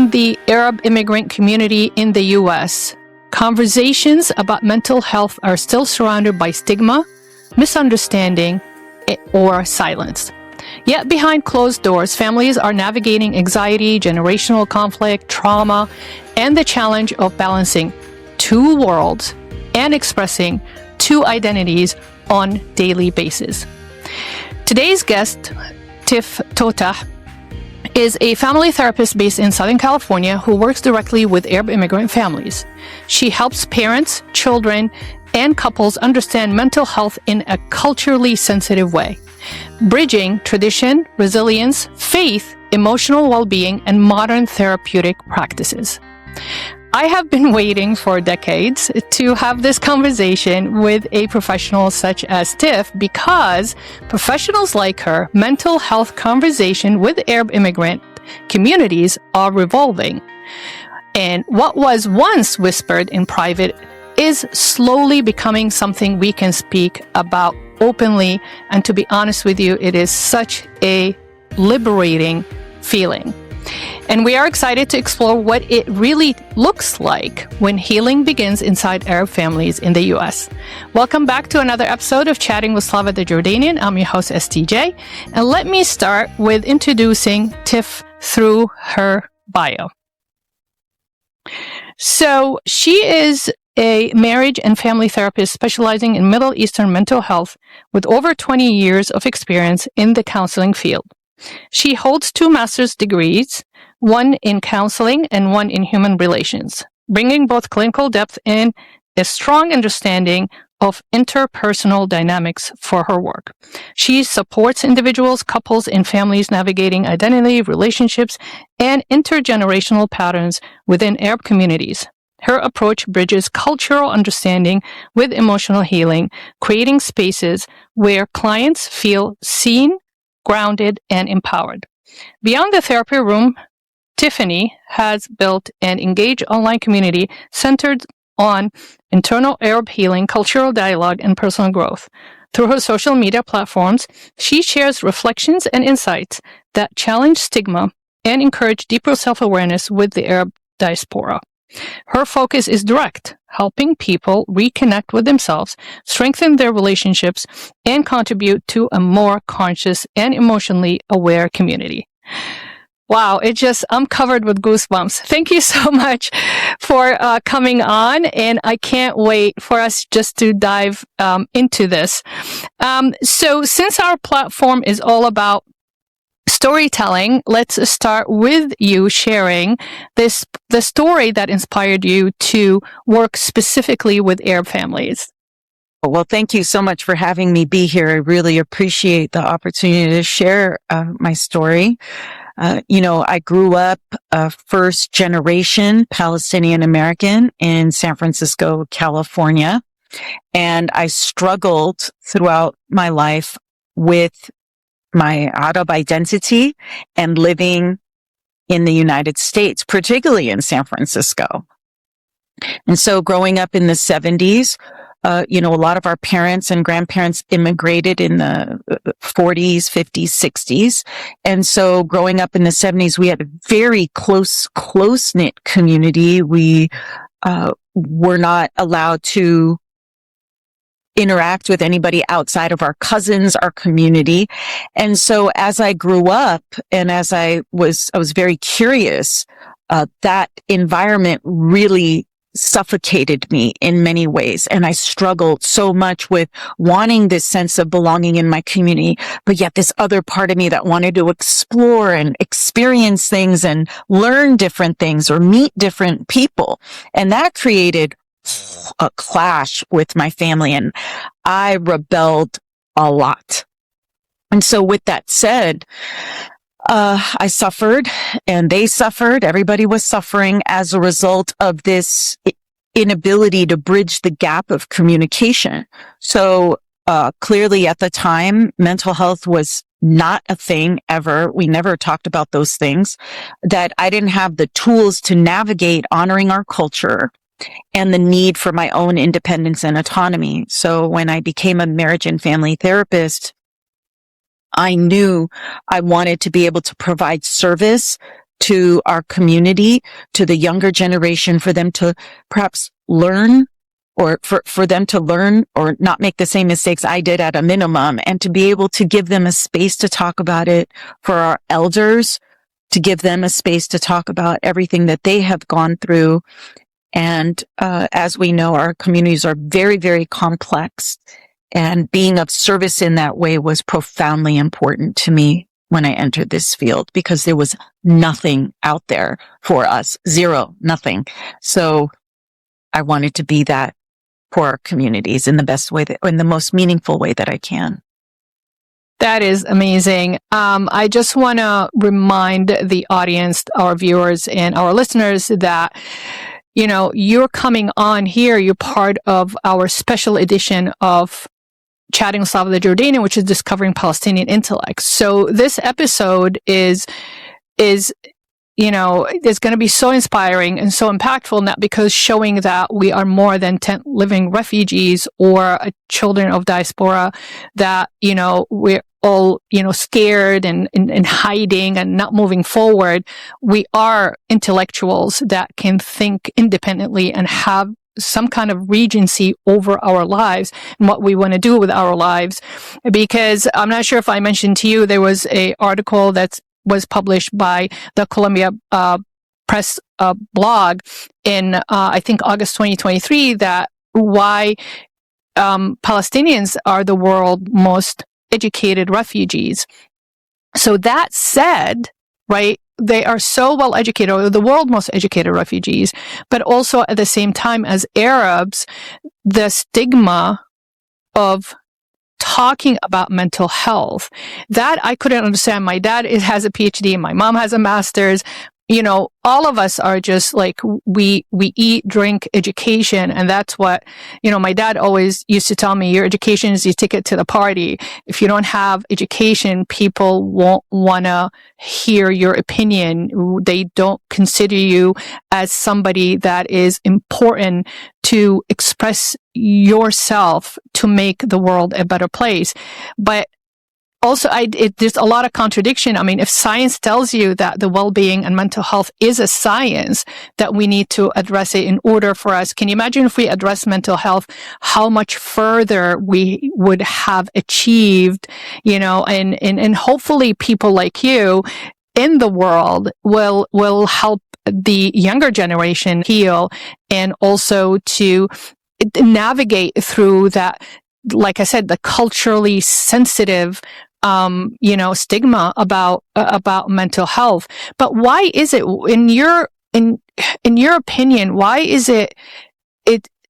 in the Arab immigrant community in the U.S., conversations about mental health are still surrounded by stigma, misunderstanding, or silence. Yet behind closed doors, families are navigating anxiety, generational conflict, trauma, and the challenge of balancing two worlds and expressing two identities on a daily basis. Today's guest, Tiff Tota, is a family therapist based in Southern California who works directly with Arab immigrant families. She helps parents, children, and couples understand mental health in a culturally sensitive way, bridging tradition, resilience, faith, emotional well-being, and modern therapeutic practices. I have been waiting for decades to have this conversation with a professional such as Tiff because professionals like her, mental health conversation with Arab immigrant communities are revolving. And what was once whispered in private is slowly becoming something we can speak about openly. And to be honest with you, it is such a liberating feeling. And we are excited to explore what it really looks like when healing begins inside Arab families in the U.S. Welcome back to another episode of Chatting with Slava the Jordanian. I'm your host, STJ. And let me start with introducing Tiff through her bio. So she is a marriage and family therapist specializing in Middle Eastern mental health with over 20 years of experience in the counseling field. She holds 2 master's degrees, one in counseling and one in human relations, bringing both clinical depth and a strong understanding of interpersonal dynamics for her work. She supports individuals, couples, and families navigating identity, relationships, and intergenerational patterns within Arab communities. Her approach bridges cultural understanding with emotional healing, creating spaces where clients feel seen, grounded, and empowered. Beyond the therapy room, Tiffany has built an engaged online community centered on internal Arab healing, cultural dialogue, and personal growth. Through her social media platforms, she shares reflections and insights that challenge stigma and encourage deeper self-awareness with the Arab diaspora. Her focus is direct, helping people reconnect with themselves, strengthen their relationships, and contribute to a more conscious and emotionally aware community. Wow, I'm covered with goosebumps. Thank you so much for coming on, and I can't wait for us just to dive into this. So since our platform is all about storytelling, let's start with you sharing the story that inspired you to work specifically with Arab families. Well, thank you so much for having me be here. I really appreciate the opportunity to share my story. I grew up first generation Palestinian American in San Francisco, California, and I struggled throughout my life with my Arab identity and living in the United States, particularly in San Francisco. And so growing up in the 70s, a lot of our parents and grandparents immigrated in the 40s, 50s, 60s. And so growing up in the 70s, we had a very close-knit community. We were not allowed to interact with anybody outside of our cousins, our community. And so as I grew up and as I was very curious, that environment really suffocated me in many ways. And I struggled so much with wanting this sense of belonging in my community, but yet this other part of me that wanted to explore and experience things and learn different things or meet different people. And that created a clash with my family, and I rebelled a lot. And so with that said, I suffered and they suffered. Everybody was suffering as a result of this inability to bridge the gap of communication. So clearly at the time, mental health was not a thing ever. We never talked about those things, that I didn't have the tools to navigate honoring our culture and the need for my own independence and autonomy. So when I became a marriage and family therapist, I knew I wanted to be able to provide service to our community, to the younger generation, for them to perhaps learn, or for them to learn or not make the same mistakes I did at a minimum, and to be able to give them a space to talk about it, for our elders to give them a space to talk about everything that they have gone through. And as we know, our communities are very, very complex, and being of service in that way was profoundly important to me when I entered this field, because there was nothing out there for us. Zero, nothing. So I wanted to be that for our communities in the best way, in the most meaningful way that I can. That is amazing. I just want to remind the audience, our viewers and our listeners, that, you know, you're coming on here. You're part of our special edition of Chatting with Slava the Jordanian, which is Discovering Palestinian Intellect. So this episode is you know, it's going to be so inspiring and so impactful, not because showing that we are more than 10 living refugees or children of diaspora, that, you know, we're all, you know, scared and hiding and not moving forward. We are intellectuals that can think independently and have some kind of regency over our lives and what we want to do with our lives. Because I'm not sure if I mentioned to you, there was a article that was published by the Columbia Press blog in, I think, August 2023, that why Palestinians are the world's most educated refugees. So that said, right, they are so well educated, or the world's most educated refugees, but also at the same time as Arabs, the stigma of talking about mental health, that I couldn't understand. My dad has a PhD and my mom has a master's. You know, all of us are just like, we eat, drink, education. And that's what, you know, my dad always used to tell me, your education is your ticket to the party. If you don't have education, people won't want to hear your opinion. They don't consider you as somebody that is important to express yourself to make the world a better place. But also, there's a lot of contradiction. I mean, if science tells you that the well-being and mental health is a science, that we need to address it in order for us. Can you imagine if we address mental health, how much further we would have achieved, you know, and hopefully people like you in the world will help the younger generation heal, and also to navigate through that, like I said, the culturally sensitive you know, stigma about mental health. But why is it, in your opinion, why is it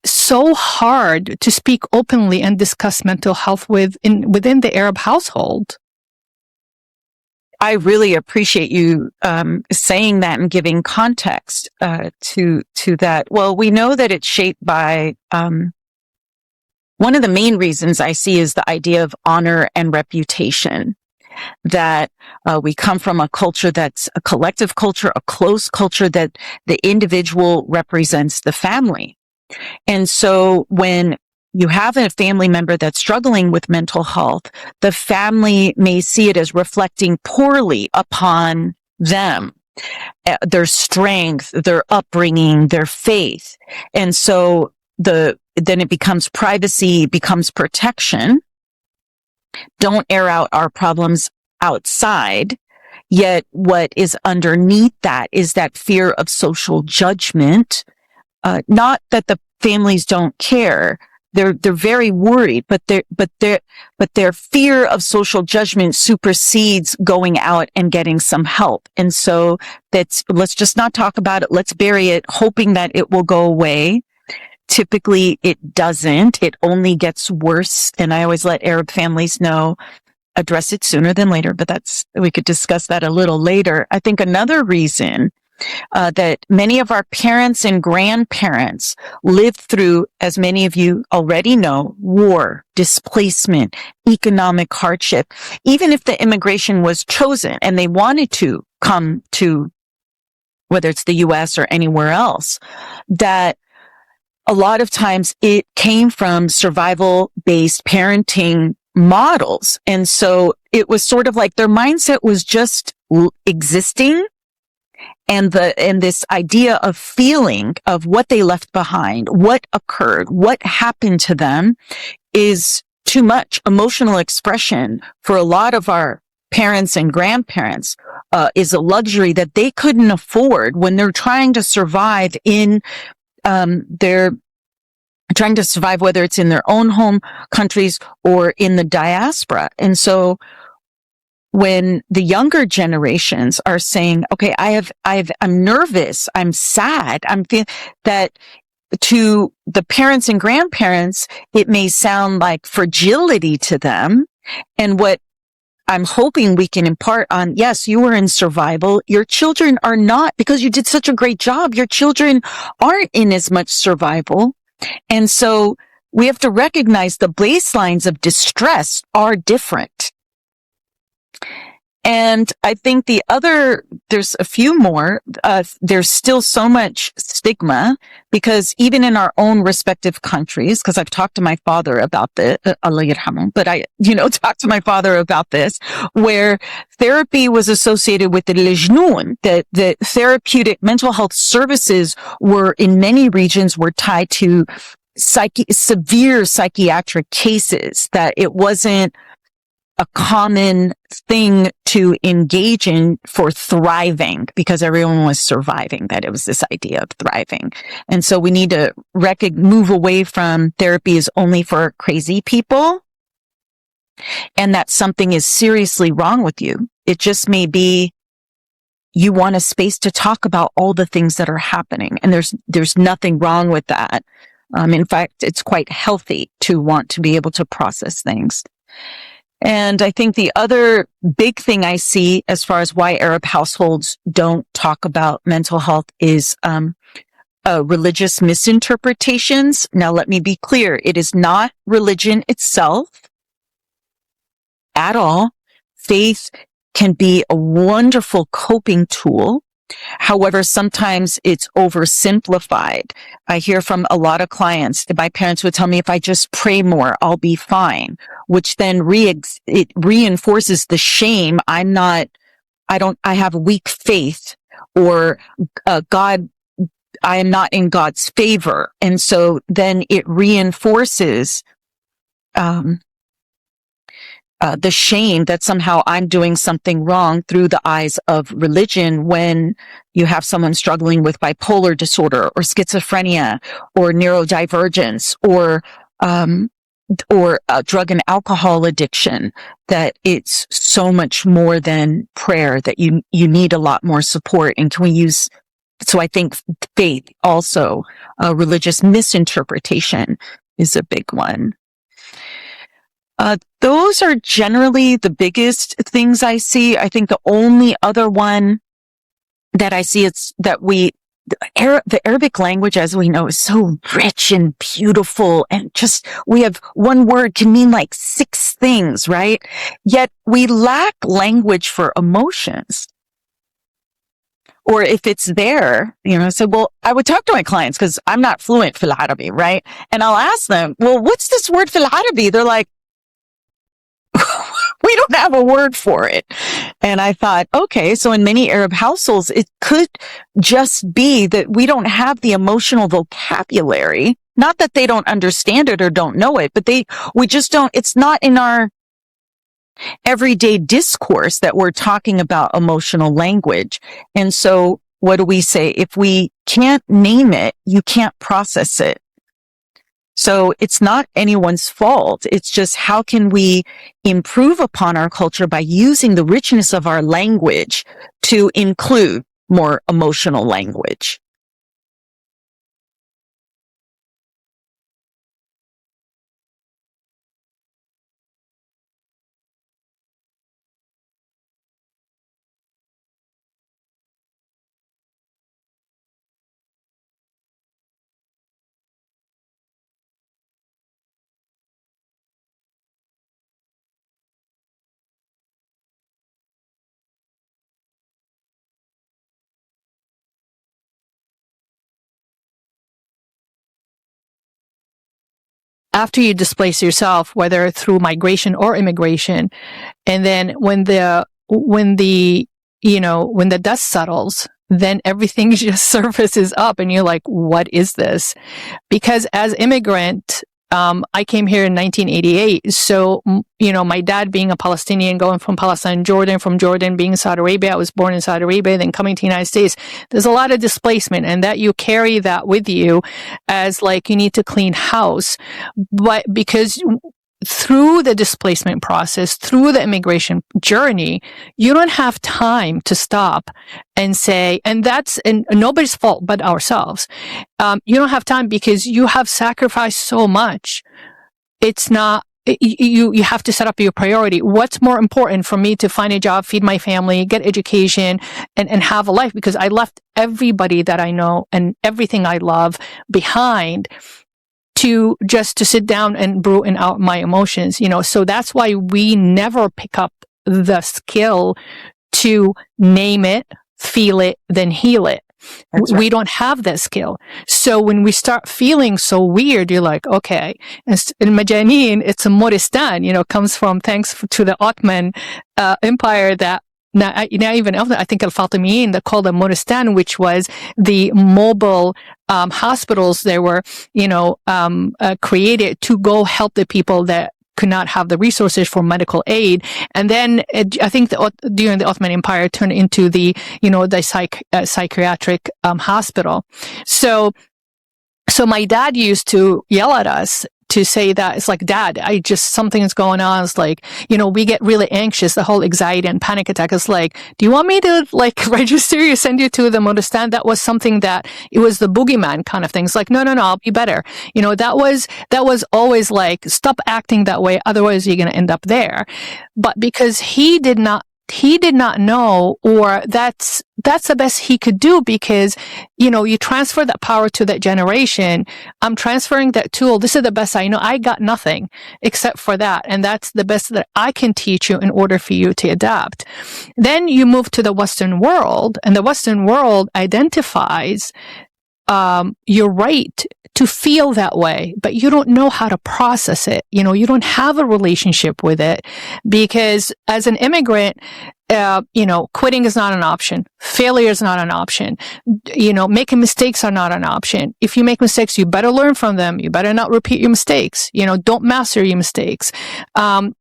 so hard to speak openly and discuss mental health within the Arab household? I really appreciate you saying that and giving context to that. Well, we know that it's shaped by one of the main reasons I see is the idea of honor and reputation, that we come from a culture that's a collective culture, a close culture, that the individual represents the family. And so when you have a family member that's struggling with mental health, the family may see it as reflecting poorly upon them, their strength, their upbringing, their faith. And so then it becomes privacy, becomes protection. Don't air out our problems outside. Yet what is underneath that is that fear of social judgment. Not that the families don't care. They're very worried, but their fear of social judgment supersedes going out and getting some help. And so let's just not talk about it. Let's bury it, hoping that it will go away. Typically, it doesn't. It only gets worse. And I always let Arab families know, address it sooner than later, but we could discuss that a little later. I think another reason that many of our parents and grandparents lived through, as many of you already know, war, displacement, economic hardship. Even if the immigration was chosen and they wanted to come to, whether it's the U.S. or anywhere else, that a lot of times it came from survival-based parenting models. And so it was sort of like their mindset was just existing and this idea of feeling of what they left behind, what occurred, what happened to them is too much. Emotional expression for a lot of our parents and grandparents is a luxury that they couldn't afford when they're trying to survive in trying to survive, whether it's in their own home countries or in the diaspora. And so when the younger generations are saying, okay, I'm nervous, I'm sad, I'm feeling that, to the parents and grandparents, it may sound like fragility to them. And what I'm hoping we can impart on, yes, you were in survival. Your children are not, because you did such a great job. Your children aren't in as much survival. And so we have to recognize the baselines of distress are different. And I think there's a few more, there's still so much stigma, because even in our own respective countries, because I've talked to my father about this, Allah yarhamah, but I, talked to my father about this, where therapy was associated with the lejnoon, that the therapeutic mental health services were in many regions were tied to severe psychiatric cases, that it wasn't a common thing to engage in for thriving, because everyone was surviving, that it was this idea of thriving. And so we need to move away from therapy is only for crazy people, and that something is seriously wrong with you. It just may be you want a space to talk about all the things that are happening, and there's nothing wrong with that. In fact, it's quite healthy to want to be able to process things. And I think the other big thing I see as far as why Arab households don't talk about mental health is religious misinterpretations. Now, let me be clear. It is not religion itself at all. Faith can be a wonderful coping tool. However, sometimes it's oversimplified. I hear from a lot of clients that my parents would tell me, if I just pray more, I'll be fine, which then it reinforces the shame. I have weak faith, or God, I am not in God's favor. And so then it reinforces the shame that somehow I'm doing something wrong through the eyes of religion, when you have someone struggling with bipolar disorder or schizophrenia or neurodivergence or drug and alcohol addiction, that it's so much more than prayer, that you need a lot more support. And can we use, so I think faith also, religious misinterpretation is a big one. Those are generally the biggest things I see. I think the only other one that I see is that the Arabic language, as we know, is so rich and beautiful, and just, we have one word can mean like 6 things, right? Yet we lack language for emotions. Or if it's there, so, well, I would talk to my clients, because I'm not fluent fil Arabi, right? And I'll ask them, well, what's this word fil Arabi? They're like, we don't have a word for it. And I thought, okay, so in many Arab households, it could just be that we don't have the emotional vocabulary. Not that they don't understand it or don't know it, but we just don't, it's not in our everyday discourse that we're talking about emotional language. And so what do we say? If we can't name it, you can't process it. So it's not anyone's fault. It's just, how can we improve upon our culture by using the richness of our language to include more emotional language? After you displace yourself, whether through migration or immigration, and then when the dust settles then everything just surfaces up and you're like, what is this? Because as immigrant, I came here in 1988. So, my dad being a Palestinian, going from Palestine, Jordan, from Jordan being in Saudi Arabia. I was born in Saudi Arabia, then coming to the United States. There's a lot of displacement, and that you carry that with you as like you need to clean house. But because through the displacement process, through the immigration journey, you don't have time to stop and say, and that's nobody's fault but ourselves. You don't have time because you have sacrificed so much. It's not, you have to set up your priority. What's more important for me to find a job, feed my family, get education, and have a life? Because I left everybody that I know and everything I love behind to sit down and brew out my emotions, so that's why we never pick up the skill to name it, feel it, then heal it. That's right. We don't have that skill. So when we start feeling so weird, you're like, okay. And in Majanin, it's a Moristan, comes from thanks to the Ottoman Empire that now even I think Al-Fatimiyin, they called them Moristan, which was the mobile hospitals that were, created to go help the people that could not have the resources for medical aid. And then I think during the Ottoman Empire turned into the psychiatric hospital. So my dad used to yell at us to say that it's like, Dad, something is going on. It's like, we get really anxious, the whole anxiety and panic attack. It's like, do you want me to register you, send you to the Modestan? That was something that it was the boogeyman kind of thing. It's like, no, I'll be better. That was always like, stop acting that way. Otherwise you're going to end up there. But because he did not know, or that's the best he could do, because, you transfer that power to that generation. I'm transferring that tool. This is the best I know. I got nothing except for that. And that's the best that I can teach you in order for you to adapt. Then you move to the Western world, and the Western world identifies your right to feel that way, but you don't know how to process it. You don't have a relationship with it, because as an immigrant, quitting is not an option. Failure is not an option. Making mistakes are not an option. If you make mistakes, you better learn from them. You better not repeat your mistakes. Don't master your mistakes. And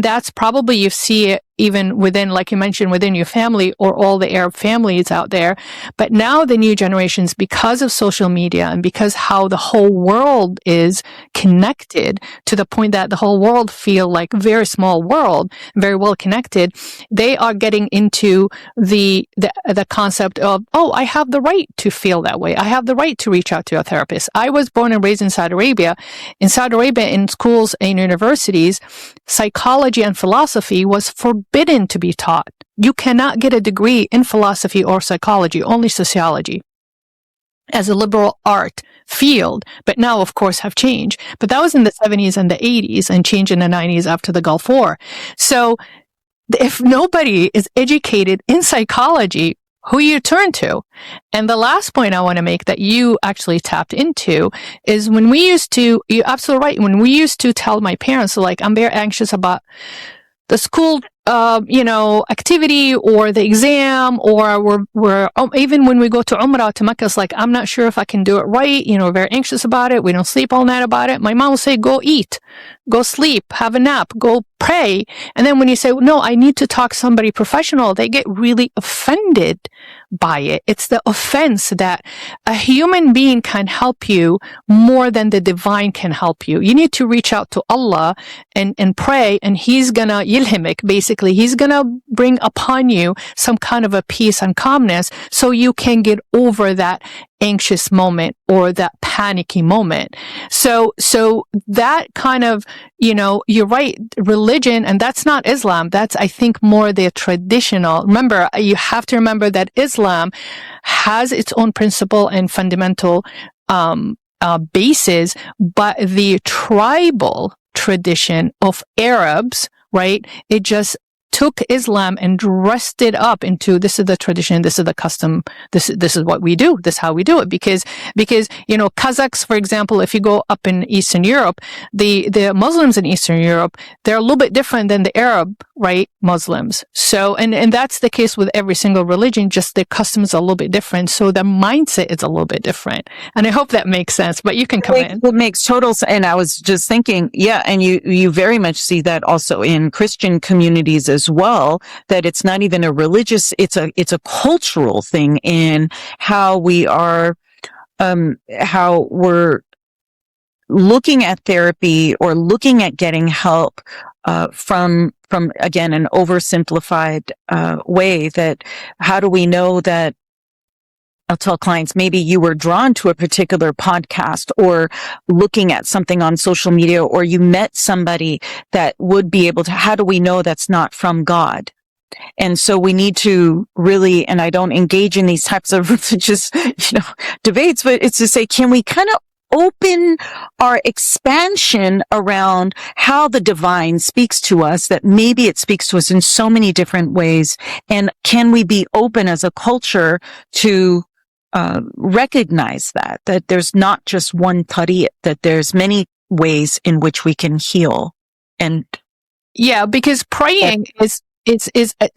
that's probably, you see it even within, like you mentioned, within your family or all the Arab families out there. But now the new generations, because of social media and because how the whole world is connected to the point that the whole world feel like a very small world, very well connected, they are getting into the concept of, oh, I have the right to feel that way. I have the right to reach out to a therapist. I was born and raised in Saudi Arabia. In Saudi Arabia, in schools and universities, psychology and philosophy was forbidden to be taught. You cannot get a degree in philosophy or psychology, only sociology, as a liberal art field. But now, of course, have changed. But that was in the 70s and the 80s, and changed in the 90s after the Gulf War. So if nobody is educated in psychology, who you turn to? And the last point I want to make that you actually tapped into is when we used to, you're absolutely right, when we used to tell my parents, like, I'm very anxious about the school activity or the exam, or we're even when we go to Umrah to Mecca, it's like, I'm not sure if I can do it right. Very anxious about it. We don't sleep all night about it. My mom will say, go eat, go sleep, have a nap, go pray. And then when you say, no, I need to talk to somebody professional, they get really offended by it. It's the offense that a human being can help you more than the divine can help you. You need to reach out to Allah and pray, and He's gonna yilhimik, basically. He's gonna bring upon you some kind of a peace and calmness so you can get over that anxious moment or that panicky moment. So that kind of, you're right, religion, and that's not Islam. That's, I think, more the traditional. Remember, you have to remember that Islam has its own principle and fundamental basis, but the tribal tradition of Arabs, right, it just took Islam and dressed it up into, this is the tradition, this is the custom, this is what we do, this is how we do it. Because Kazakhs, for example, if you go up in Eastern Europe, the Muslims in Eastern Europe, they're a little bit different than the Arab right? Muslims. So, and that's the case with every single religion, just the customs are a little bit different. So the mindset is a little bit different. And I hope that makes sense, but you can come in. It makes total sense. And I was just thinking, yeah, and you very much see that also in Christian communities as well, that it's not even a religious, it's a cultural thing in how we are, how we're looking at therapy or looking at getting help, from again, an oversimplified, way. That how do we know that I'll tell clients, maybe you were drawn to a particular podcast or looking at something on social media, or you met somebody that would be able to, how do we know that's not from God? And so we need to really, and I don't engage in these types of religious, debates, but it's to say, can we kind of open our expansion around how the divine speaks to us, that maybe it speaks to us in so many different ways. And can we be open as a culture to recognize that there's not just one tariq, that there's many ways in which we can heal. And yeah, because praying is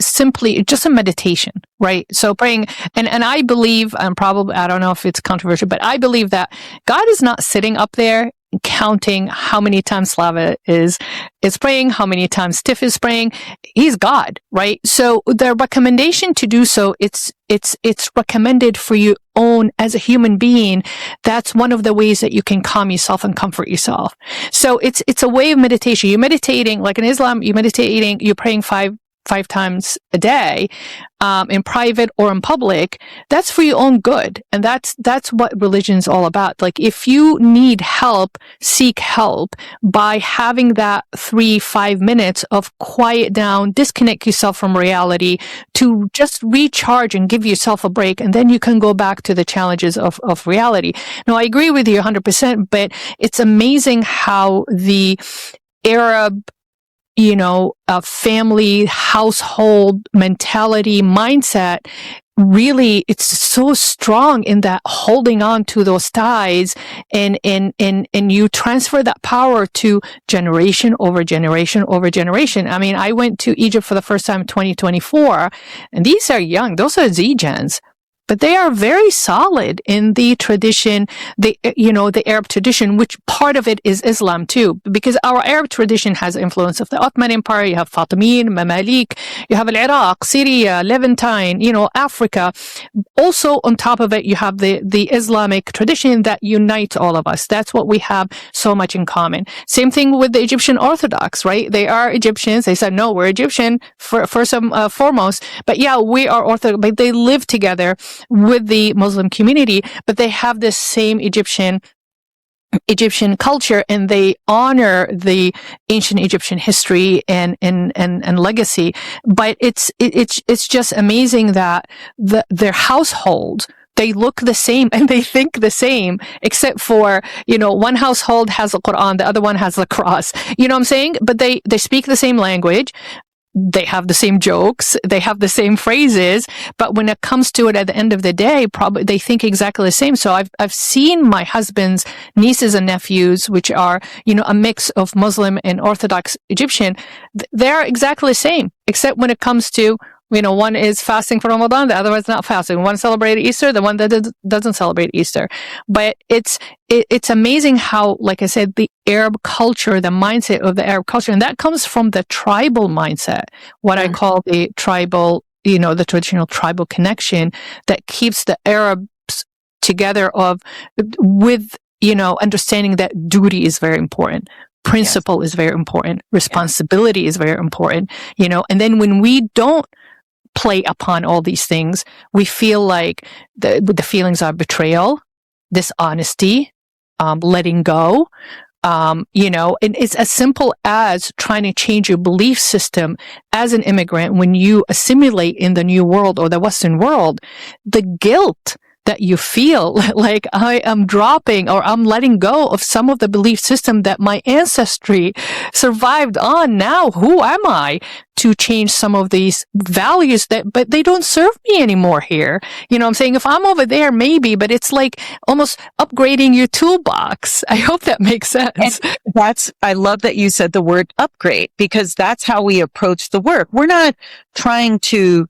simply just a meditation, right? So praying, and I believe, probably, I don't know if it's controversial, but I believe that God is not sitting up there counting how many times Slava is praying, how many times Tiff is praying. He's God, right? So the recommendation to do so, it's recommended for your own as a human being. That's one of the ways that you can calm yourself and comfort yourself. So it's a way of meditation. You're meditating, like in Islam, you're praying five times a day, in private or in public. That's for your own good. And that's what religion is all about. Like, if you need help, seek help by having that 3-5 minutes of quiet down, disconnect yourself from reality to just recharge and give yourself a break. And then you can go back to the challenges of reality. Now, I agree with you 100%, but it's amazing how the Arab a family, household mentality, mindset, really, it's so strong in that holding on to those ties, and you transfer that power to generation over generation over generation. I mean, I went to Egypt for the first time in 2024, and these are young, those are Z-gens. But they are very solid in the tradition, the Arab tradition, which part of it is Islam too, because our Arab tradition has influence of the Ottoman Empire. You have Fatimid, Mamalik, you have Iraq, Syria, Levantine, Africa. Also, on top of it, you have the Islamic tradition that unites all of us. That's what we have so much in common. Same thing with the Egyptian Orthodox, right? They are Egyptians. They said, no, we're Egyptian first and foremost. But yeah, we are Orthodox, but they live together with the Muslim community, but they have this same Egyptian culture, and they honor the ancient Egyptian history and legacy. But it's just amazing that their household, they look the same and they think the same, except for, one household has the Quran, the other one has the cross. You know what I'm saying? But they speak the same language. They have the same jokes, they have the same phrases, but when it comes to it at the end of the day, probably they think exactly the same. So I've seen my husband's nieces and nephews, which are, a mix of Muslim and Orthodox Egyptian. They're exactly the same, except when it comes to, one is fasting for Ramadan, the other one's not fasting. One celebrated Easter, the one that doesn't celebrate Easter. But it's amazing how, like I said, the Arab culture, the mindset of the Arab culture, and that comes from the tribal mindset, what I call the tribal, the traditional tribal connection that keeps the Arabs together with, understanding that duty is very important. Principle is very important. Responsibility is very important, and then when we don't play upon all these things, we feel like the feelings are betrayal, dishonesty, letting go, and it's as simple as trying to change your belief system as an immigrant. When you assimilate in the new world or the Western world, the guilt that you feel like I am dropping or I'm letting go of some of the belief system that my ancestry survived on. Now, who am I to change some of these values but they don't serve me anymore here? I'm saying if I'm over there, maybe, but it's like almost upgrading your toolbox. I hope that makes sense. And I love that you said the word upgrade, because that's how we approach the work. We're not trying to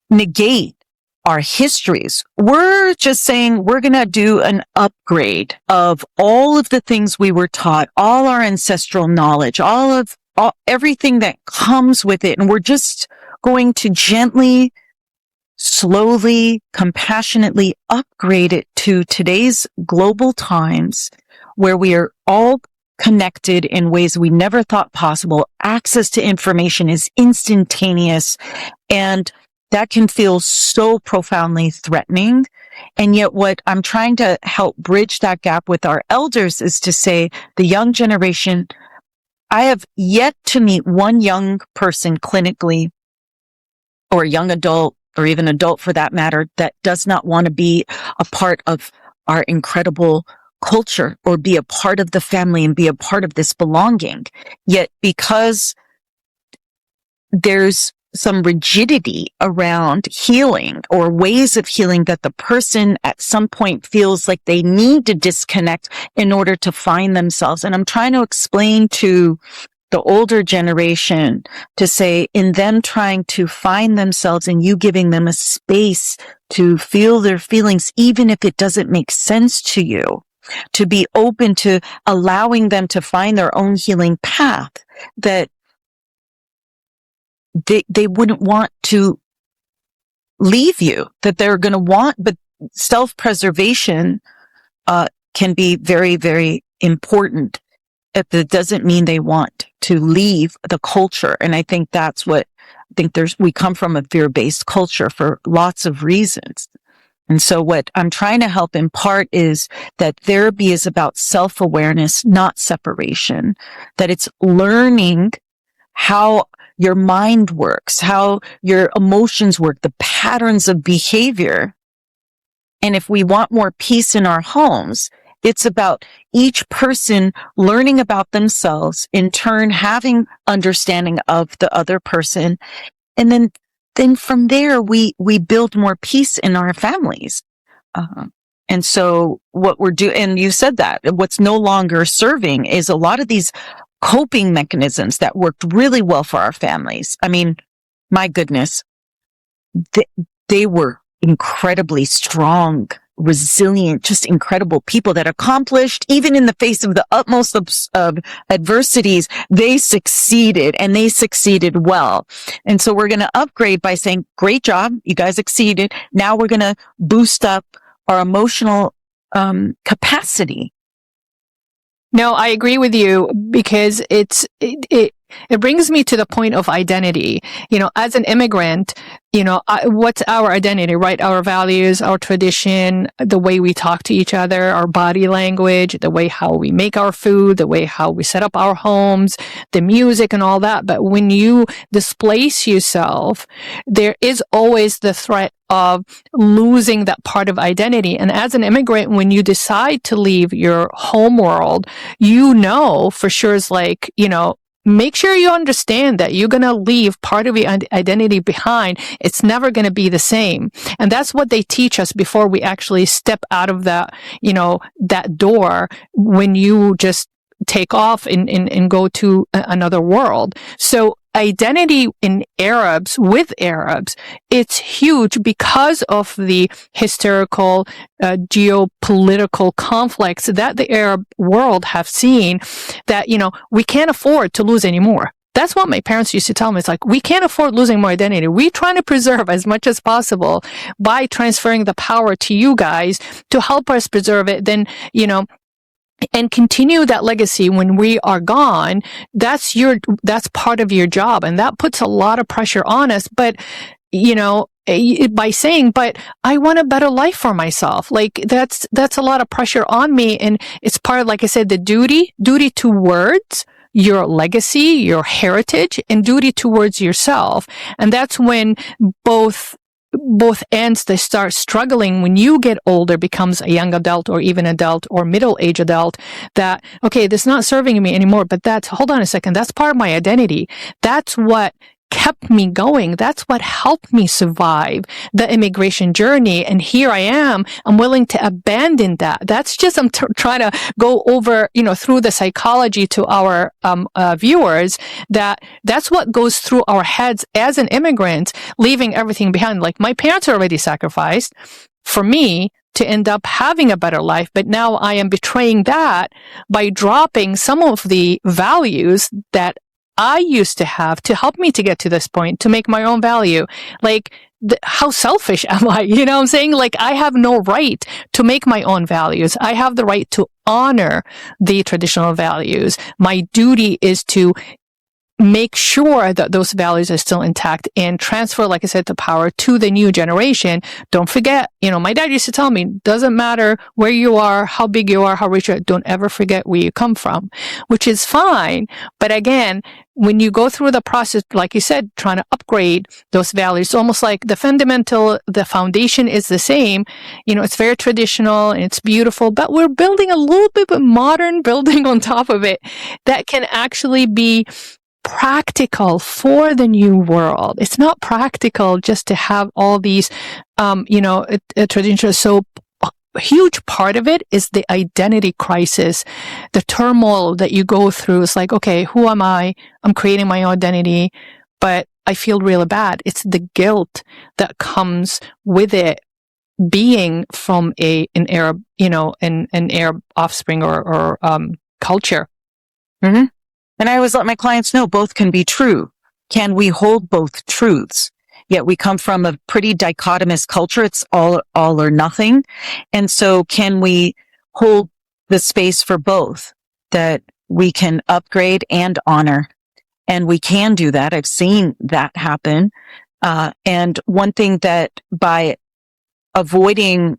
negate our histories. We're just saying we're going to do an upgrade of all of the things we were taught, all our ancestral knowledge, everything that comes with it. And we're just going to gently, slowly, compassionately upgrade it to today's global times, where we are all connected in ways we never thought possible. Access to information is instantaneous, and that can feel so profoundly threatening. And yet what I'm trying to help bridge that gap with our elders is to say, the young generation, I have yet to meet one young person clinically, or a young adult, or even adult for that matter, that does not want to be a part of our incredible culture or be a part of the family and be a part of this belonging. Yet because there's some rigidity around healing or ways of healing that the person at some point feels like they need to disconnect in order to find themselves. And I'm trying to explain to the older generation to say, in them trying to find themselves and you giving them a space to feel their feelings, even if it doesn't make sense to you, to be open to allowing them to find their own healing path, that they wouldn't want to leave you, that they're going to want, but self-preservation can be very, very important. It doesn't mean they want to leave the culture. And I think that's what we come from, a fear-based culture for lots of reasons. And so what I'm trying to help impart is that therapy is about self-awareness, not separation, that it's learning how your mind works, how your emotions work, the patterns of behavior. And if we want more peace in our homes, it's about each person learning about themselves, in turn having understanding of the other person. And then from there, we build more peace in our families. And so what we're doing, and you said that, what's no longer serving is a lot of these coping mechanisms that worked really well for our families. I mean, my goodness, they were incredibly strong, resilient, just incredible people that accomplished, even in the face of the utmost of adversities, they succeeded, and they succeeded well. And so we're going to upgrade by saying, great job, you guys succeeded. Now we're going to boost up our emotional capacity. No, I agree with you, because it brings me to the point of identity. As an immigrant, what's our identity, right? Our values, our tradition, the way we talk to each other, our body language, the way how we make our food, the way how we set up our homes, the music and all that. But when you displace yourself, there is always the threat of losing that part of identity. And as an immigrant, when you decide to leave your home world, for sure is like, make sure you understand that you're going to leave part of your identity behind. It's never going to be the same. And that's what they teach us before we actually step out of that, that door, when you just take off and go to another world. So identity with Arabs, it's huge because of the historical, geopolitical conflicts that the Arab world have seen, that, we can't afford to lose anymore. That's what my parents used to tell me. It's like, we can't afford losing more identity. We're trying to preserve as much as possible by transferring the power to you guys to help us preserve it. Then, and continue that legacy when we are gone. That's part of your job. And that puts a lot of pressure on us. But, by saying, but I want a better life for myself. Like that's a lot of pressure on me. And it's part of, like I said, the duty towards your legacy, your heritage, and duty towards yourself. And that's when both both ends, they start struggling when you get older, becomes a young adult or even adult or middle-aged adult, that, okay, this is not serving me anymore, but hold on a second, that's part of my identity. That's what kept me going. That's what helped me survive the immigration journey. And here I am. I'm willing to abandon that. That's just, I'm trying to go over, through the psychology to our viewers, that's what goes through our heads as an immigrant, leaving everything behind. Like, my parents are already sacrificed for me to end up having a better life. But now I am betraying that by dropping some of the values that I used to have to help me to get to this point, to make my own value. Like, how selfish am I? You know what I'm saying? Like, I have no right to make my own values. I have the right to honor the traditional values. My duty is to make sure that those values are still intact and transfer, like I said, the power to the new generation. Don't forget, my dad used to tell me, doesn't matter where you are, how big you are, how rich you are, don't ever forget where you come from, which is fine. But again, when you go through the process, like you said, trying to upgrade those values, it's almost like the foundation is the same. It's very traditional and it's beautiful, but we're building a little bit of modern building on top of it that can actually be practical for the new world. It's not practical just to have all these, traditional. So a huge part of it is the identity crisis, the turmoil that you go through. It's like, okay, who am I? I'm creating my identity, but I feel really bad. It's the guilt that comes with it, being from an Arab, an Arab offspring or culture. Mm-hmm. And I always let my clients know both can be true. Can we hold both truths? Yet we come from a pretty dichotomous culture. It's all or nothing. And so can we hold the space for both, that we can upgrade and honor? And we can do that. I've seen that happen. And one thing that by avoiding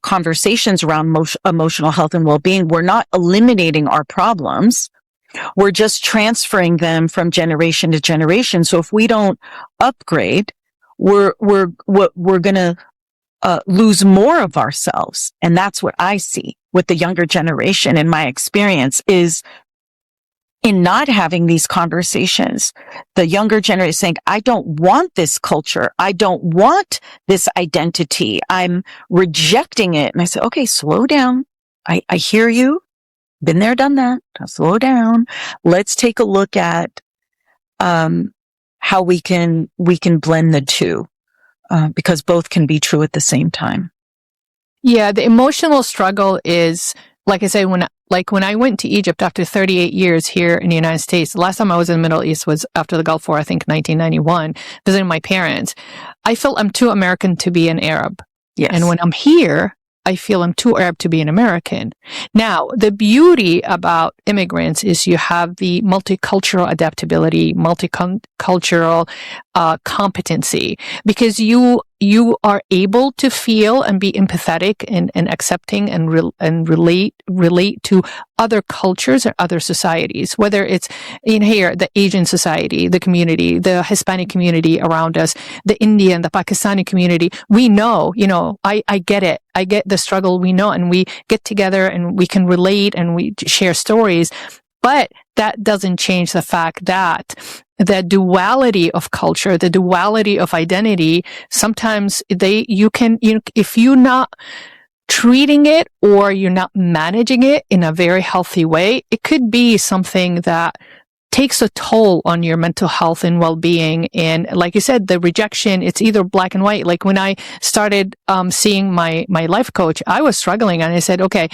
conversations around emotional health and well-being, we're not eliminating our problems. We're just transferring them from generation to generation. So if we don't upgrade, we're going to lose more of ourselves. And that's what I see with the younger generation in my experience, is in not having these conversations, the younger generation is saying, I don't want this culture. I don't want this identity. I'm rejecting it. And I say, okay, slow down. I hear you. Been there, done that. Now slow down. Let's take a look at how we can blend the two, because both can be true at the same time. Yeah, the emotional struggle is, like I say, when I went to Egypt after 38 years here in the United States, the last time I was in the Middle East was after the Gulf War, I think 1991, visiting my parents. I felt I'm too American to be an Arab. Yes. And when I'm here, I feel I'm too Arab to be an American. Now, the beauty about immigrants is you have the multicultural adaptability, multicultural competency, because you are able to feel and be empathetic and accepting and relate to other cultures or other societies, whether it's in here, the Asian society, the community, the Hispanic community around us, the Indian, the Pakistani community. We know, I get it. I get the struggle. We know, and we get together and we can relate and we share stories. But that doesn't change the fact that the duality of culture, the duality of identity, sometimes if you're not treating it or you're not managing it in a very healthy way, it could be something that takes a toll on your mental health and well-being. And like you said, the rejection, it's either black and white. Like when I started seeing my life coach, I was struggling and I said, okay,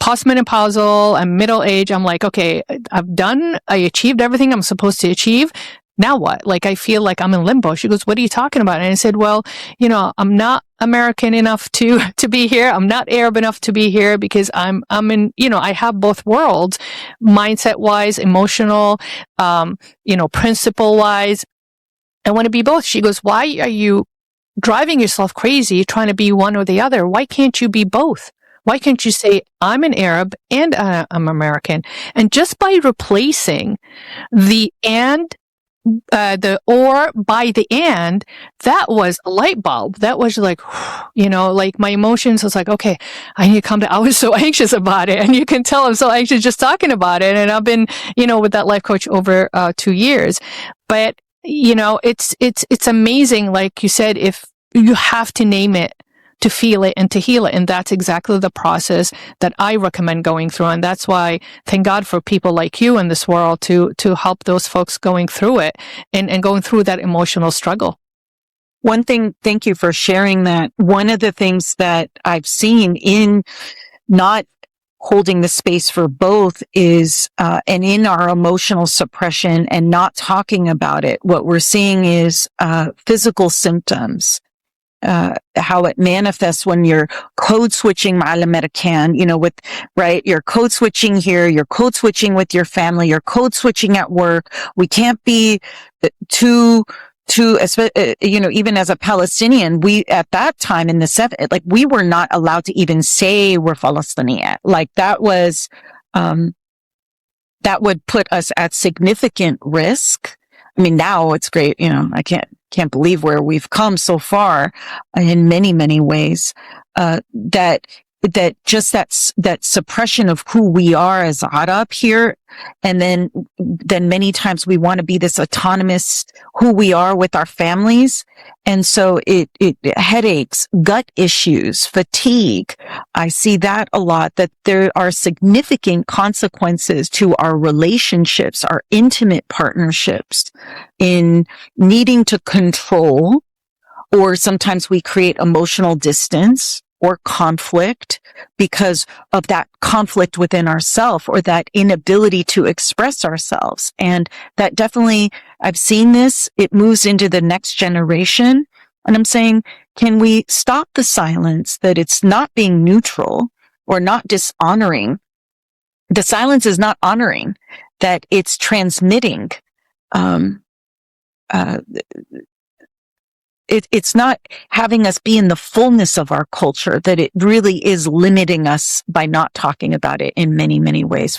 postmenopausal, I'm middle age. I'm like, okay, I achieved everything I'm supposed to achieve. Now what? Like, I feel like I'm in limbo. She goes, what are you talking about? And I said, well, I'm not American enough to be here. I'm not Arab enough to be here because I'm in, I have both worlds, mindset wise, emotional, principle wise. I want to be both. She goes, why are you driving yourself crazy trying to be one or the other? Why can't you be both? Why can't you say, I'm an Arab and I'm American? And just by replacing the and or by the end, that was a light bulb. That was like, like my emotions was like, okay, I need to calm down. I was so anxious about it. And you can tell I'm so anxious just talking about it. And I've been, with that life coach over 2 years. But, it's amazing. Like you said, if you have to name it to feel it and to heal it. And that's exactly the process that I recommend going through. And that's why, thank God for people like you in this world to help those folks going through it and going through that emotional struggle. One thing, thank you for sharing that. One of the things that I've seen in not holding the space for both is, and in our emotional suppression and not talking about it, what we're seeing is, physical symptoms. How it manifests when you're code switching ma'al American, right? You're code switching here, you're code switching with your family, you're code switching at work. We can't be too, even as a Palestinian, we, at that time in the 70s, like we were not allowed to even say we're Palestinian. Like that was, that would put us at significant risk. I mean, now it's great. I can't believe where we've come so far in many, many ways. That suppression of who we are as Arab here. And then many times we want to be this autonomous who we are with our families. And so it headaches, gut issues, fatigue. I see that a lot, that there are significant consequences to our relationships, our intimate partnerships in needing to control, or sometimes we create emotional distance or conflict because of that conflict within ourselves or that inability to express ourselves. And that definitely, I've seen this, it moves into the next generation. And I'm saying, can we stop the silence, that it's not being neutral or not dishonoring? The silence is not honoring, that it's transmitting, it's not having us be in the fullness of our culture, that it really is limiting us by not talking about it in many, many ways.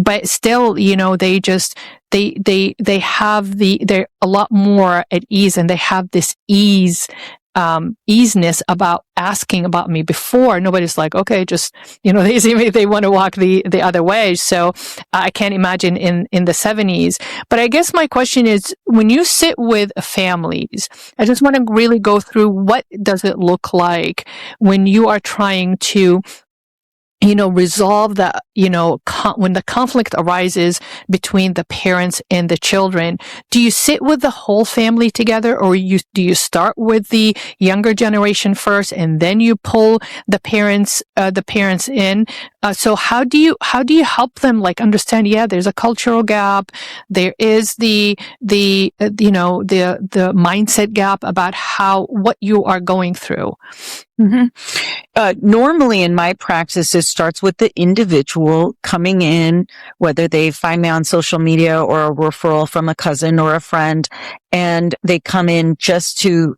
But still, they just, they have they're a lot more at ease, and they have this easiness about asking about me. Before, nobody's like, okay, just, they see me, they want to walk the other way. So I can't imagine in the 70s. But I guess my question is, when you sit with families, I just want to really go through, what does it look like when you are trying to resolve that, when the conflict arises between the parents and the children? Do you sit with the whole family together, or do you start with the younger generation first and then you pull the parents in? So how do you help them understand, there's a cultural gap, there is the mindset gap about what you are going through? Mm-hmm. Normally in my practice, it starts with the individual coming in, whether they find me on social media or a referral from a cousin or a friend, and they come in just to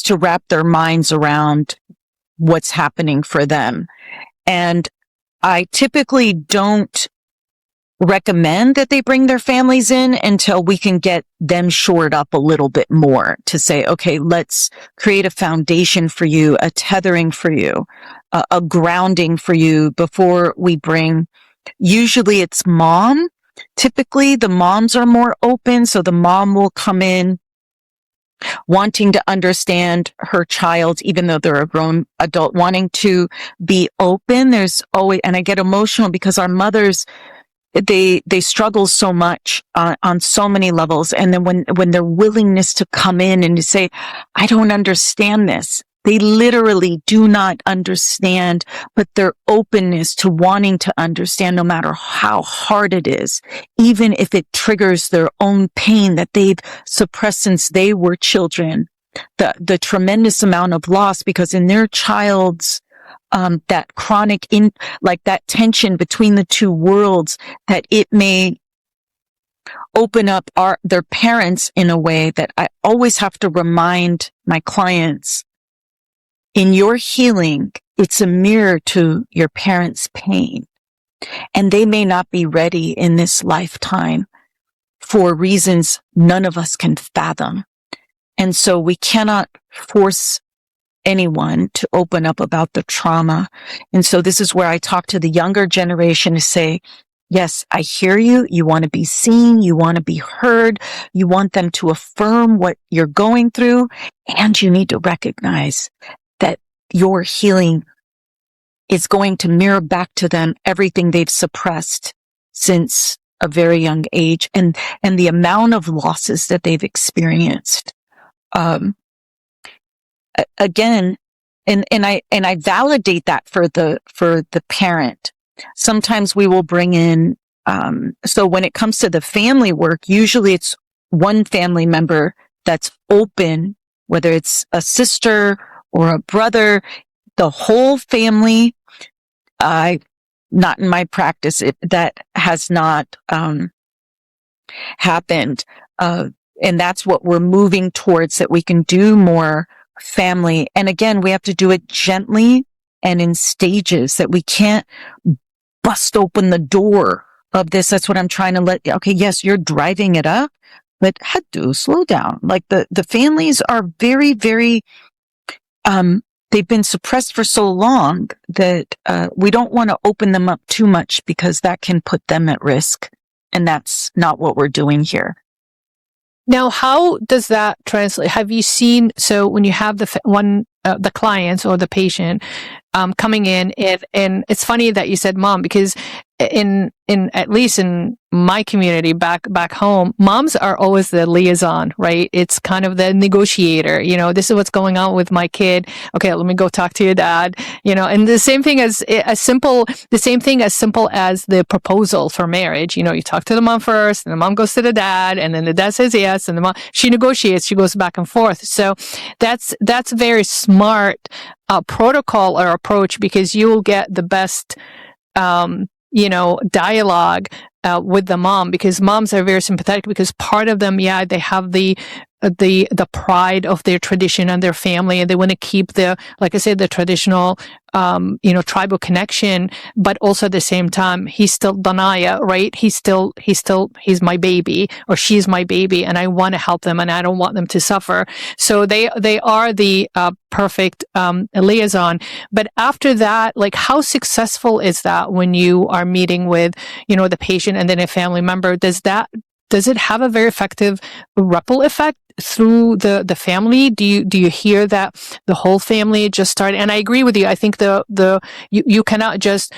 wrap their minds around what's happening for them. And I typically don't recommend that they bring their families in until we can get them shored up a little bit more, to say, okay, let's create a foundation for you, a tethering for you, a grounding for you before we bring, usually it's mom Typically, the moms are more open. So the mom will come in wanting to understand her child, even though they're a grown adult, wanting to be open. There's always, and I get emotional because our mothers, they struggle so much on so many levels. And then when their willingness to come in and to say, I don't understand this. They literally do not understand, but their openness to wanting to understand, no matter how hard it is, even if it triggers their own pain that they've suppressed since they were children, the tremendous amount of loss, because in their child's that chronic like that tension between the two worlds, that it may open up their parents in a way that I always have to remind my clients, in your healing, it's a mirror to your parents' pain. And they may not be ready in this lifetime for reasons none of us can fathom. And so we cannot force anyone to open up about the trauma. And so this is where I talk to the younger generation to say, yes, I hear you. You want to be seen. You want to be heard. You want them to affirm what you're going through. And you need to recognize that your healing is going to mirror back to them everything they've suppressed since a very young age, and the amount of losses that they've experienced. Again, and I validate that for the parent. Sometimes we will bring in, so when it comes to the family work, usually it's one family member that's open, whether it's a sister or a brother, the whole family. Not in my practice, that has not happened. And that's what we're moving towards, that we can do more family. And again, we have to do it gently and in stages, that we can't bust open the door of this. That's what I'm trying to okay, yes, you're driving it up, but slow down. Like the families are very, very, they've been suppressed for so long that we don't want to open them up too much, because that can put them at risk. And that's not what we're doing here. Now, how does that translate? Have you seen, so when you have the clients or the patient coming in, and it's funny that you said mom, because in at least in my community back home, moms are always the liaison, right? It's kind of the negotiator. This is what's going on with my kid. Okay, let me go talk to your dad. And the same thing as simple as the proposal for marriage. You talk to the mom first, and the mom goes to the dad, and then the dad says yes, and the mom, she negotiates, she goes back and forth. So that's very smart protocol or approach, because you will get the best dialogue with the mom, because moms are very sympathetic, because part of them, they have the pride of their tradition and their family, and they want to keep like I said, the traditional tribal connection, but also at the same time, he's still Danaya, right? He's my baby, or she's my baby, and I want to help them, and I don't want them to suffer. So they are the perfect liaison. But after that, like, how successful is that when you are meeting with the patient and then a family member? Does it have a very effective ripple effect through the family? Do you hear that the whole family just started? And I agree with you. I think you cannot just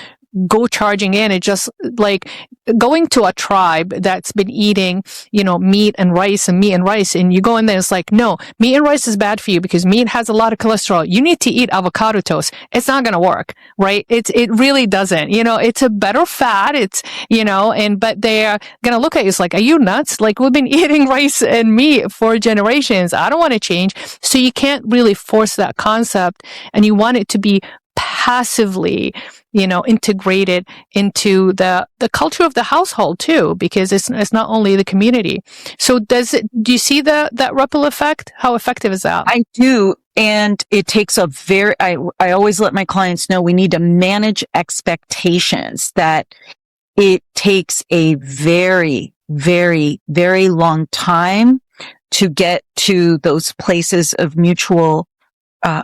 go charging in. It's just like going to a tribe that's been eating, meat and rice, and you go in there, it's like, no, meat and rice is bad for you because meat has a lot of cholesterol. You need to eat avocado toast. It's not going to work, right? It really doesn't. It's a better fat. It's, but they're going to look at you. It's like, are you nuts? Like, we've been eating rice and meat for generations. I don't want to change. So you can't really force that concept, and you want it to be passively, integrated into the culture of the household too, because it's not only the community. So do you see that ripple effect? How effective is that? I do. And it takes I always let my clients know we need to manage expectations, that it takes a very, very, very long time to get to those places of mutual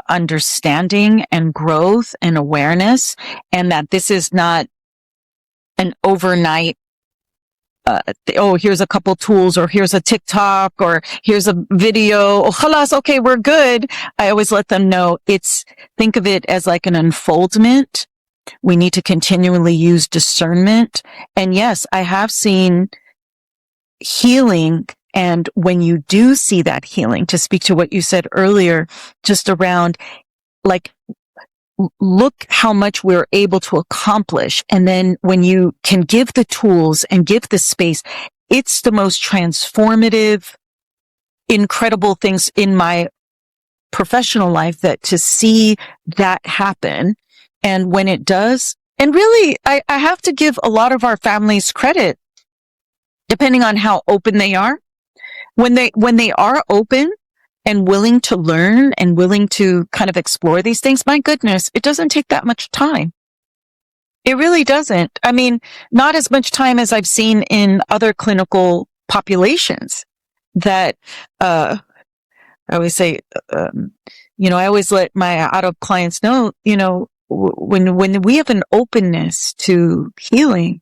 understanding and growth and awareness, and that this is not an overnight here's a couple tools, or here's a TikTok, or here's a video. Oh, khalas, okay, we're good. I always let them know think of it as like an unfoldment. We need to continually use discernment. And yes, I have seen healing. And when you do see that healing, to speak to what you said earlier, just around like, look how much we're able to accomplish. And then when you can give the tools and give the space, it's the most transformative, incredible things in my professional life, that to see that happen. And when it does, and really, I have to give a lot of our families credit, depending on how open they are. When they are open and willing to learn and willing to kind of explore these things, my goodness, it doesn't take that much time. It really doesn't. I mean, not as much time as I've seen in other clinical populations that, I always say, I always let my out-of clients know, when we have an openness to healing,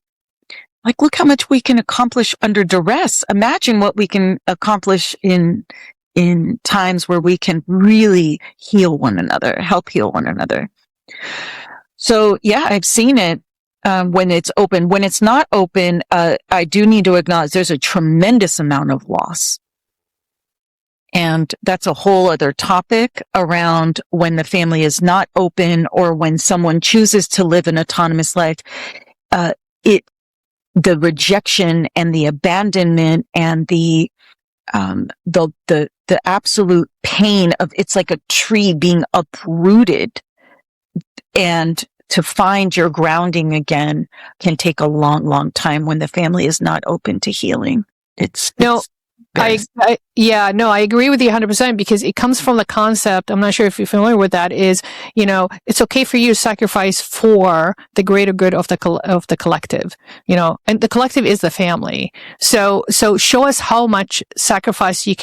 like, look how much we can accomplish under duress. Imagine what we can accomplish in times where we can really heal one another, help heal one another. So yeah, I've seen it, when it's open. When it's not open, I do need to acknowledge there's a tremendous amount of loss. And that's a whole other topic around when the family is not open, or when someone chooses to live an autonomous life. The rejection and the abandonment and the absolute pain of, it's like a tree being uprooted, and to find your grounding again can take a long, long time when the family is not open to healing. I agree with you 100%, because it comes from the concept, I'm not sure if you're familiar with that, is, it's okay for you to sacrifice for the greater good of the collective, and the collective is the family. So show us how much sacrifice you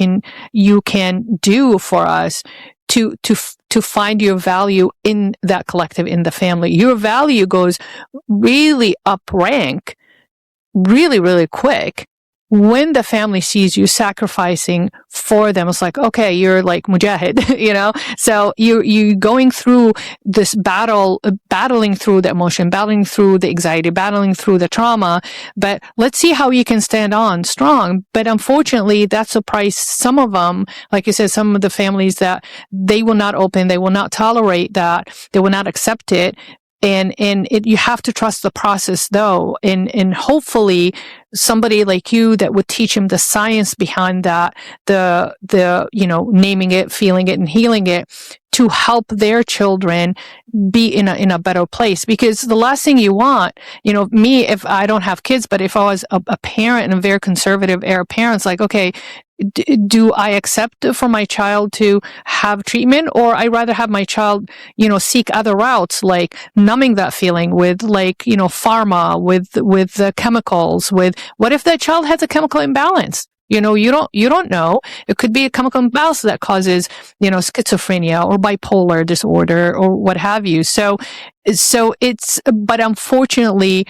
can do for us to find your value in that collective, in the family. Your value goes really up rank really, really quick when the family sees you sacrificing for them. It's like, okay, you're like mujahid, so you going through this battling through the emotion, battling through the anxiety, battling through the trauma, but let's see how you can stand on strong. But unfortunately, that's the price. Some of them, like you said, some of the families, that they will not open, they will not tolerate that, they will not accept it. And you have to trust the process, though, and hopefully somebody like you that would teach him the science behind that, the naming it, feeling it, and healing it, to help their children be in a better place. Because the last thing you want, me, if I don't have kids, but if I was a parent, and a very conservative era parents, like, okay, do I accept for my child to have treatment, or I rather have my child, seek other routes, like numbing that feeling with, like, pharma, with chemicals, with, what if that child has a chemical imbalance? You don't know. It could be a chemical imbalance that causes, schizophrenia or bipolar disorder or what have you. So but unfortunately,